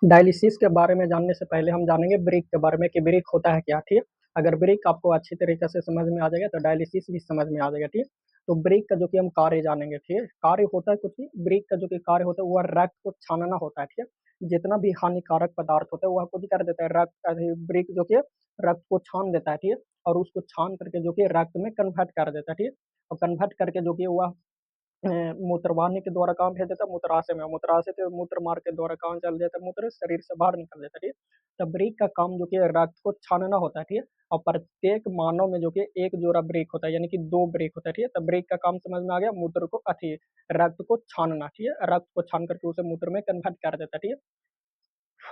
Dialysis के बारे में जानने से पहले हम जानेंगे ब्रेक के बारे में कि ब्रेक होता है क्या, ठीक है? अगर ब्रेक आपको अच्छी तरीके से समझ में आ जाएगा तो डायलिसिस भी समझ में आ जाएगा, ठीक है? तो ब्रेक का जो कि हम कार्य जानेंगे, ठीक है? कार्य होता है कुछ नहीं, ब्रेक का जो कि कार्य होता है वो रक्त को छानना होता है, ठीक है? जितना भी हानिकारक पदार्थ होता है वह कुछ कर देता है, रक्त ब्रेक जो कि रक्त को छान देता है, ठीक है? और उसको छान करके जो कि रक्त में कन्वर्ट कर देता है, ठीक है? और कन्वर्ट करके जो कि वह मूत्रवाहिनी के द्वारा कहाँ भेज देता है? मूत्राशय में, मूत्राशय से मूत्र मार्ग के द्वारा कहाँ चल जाता है? मूत्र शरीर से बाहर निकल जाता है, ठीक है? तो ब्रेक का काम जो कि रक्त को छानना होता है, ठीक है? और प्रत्येक मानव में जो कि एक जोड़ा ब्रेक होता है, यानी कि 2 ब्रेक होता है, ठीक है? तो ब्रेक का काम समझ में आ गया, मूत्र को रक्त को छानना, ठीक है? रक्त को छान करके उसे मूत्र में कन्वर्ट कर देता है, ठीक है?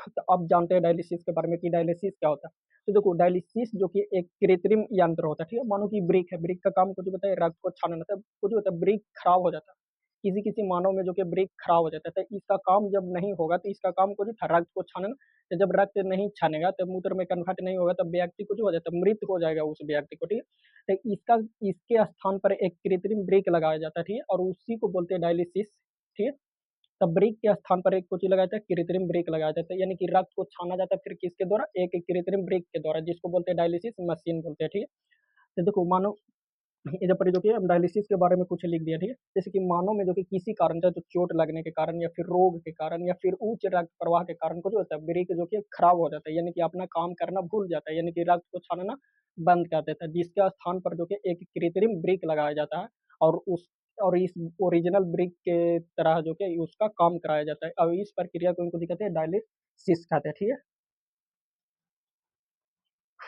तो अब जानते हैं डायलिसिस के बारे में कि डायलिसिस क्या होता है। तो देखो, डायलिसिस जो कि एक कृत्रिम यंत्र होता है, ठीक है? मानो कि ब्रेक है, ब्रेक का काम कुछ बताए, रक्त को छानना था, कुछ होता है, ब्रेक खराब हो जाता है। किसी किसी मानव में जो कि ब्रेक खराब हो जाता है, तो इसका काम जब नहीं होगा तो इसका काम कुछ था, रक्त को छानना। तो जब रक्त नहीं छानेगा तो मूत्र में कन्वर्ट नहीं होगा, तब व्यक्ति कुछ हो जाता है, मृत हो जाएगा उस व्यक्ति को, ठीक है? तो इसका इसके स्थान पर एक कृत्रिम ब्रेक लगाया जाता है, ठीक है? और उसी को बोलते हैं डायलिसिस, ठीक है? तब ब्रेक के स्थान पर एक कुछ लगाया जाता है, कृत्रिम ब्रेक लगाया जाता है, यानी कि रक्त को छाना जाता है फिर किसके द्वारा? एक कृत्रिम ब्रेक के द्वारा, जिसको बोलते हैं डायलिसिस मशीन बोलते हैं, ठीक है? तो देखो, मानो इधर पर जो कि हम डायलिसिस के बारे में कुछ लिख दिया, ठीक है? जैसे कि मानव में जो कि किसी कारण से, तो चोट लगने के कारण या फिर रोग के कारण या फिर उच्च रक्त प्रवाह के कारण कुछ होता है, ब्रेक जो कि खराब हो जाता है, यानी कि अपना काम करना भूल जाता है, यानी कि रक्त को छानना बंद कर देता है, जिसके स्थान पर जो कि एक कृत्रिम ब्रेक लगाया जाता है। और उस और इस ओरिजिनल ब्रेक के तरह जो कि उसका काम कराया जाता है। अब इस प्रक्रिया को इनको कहते हैं डायलिसिस कहते हैं, ठीक है?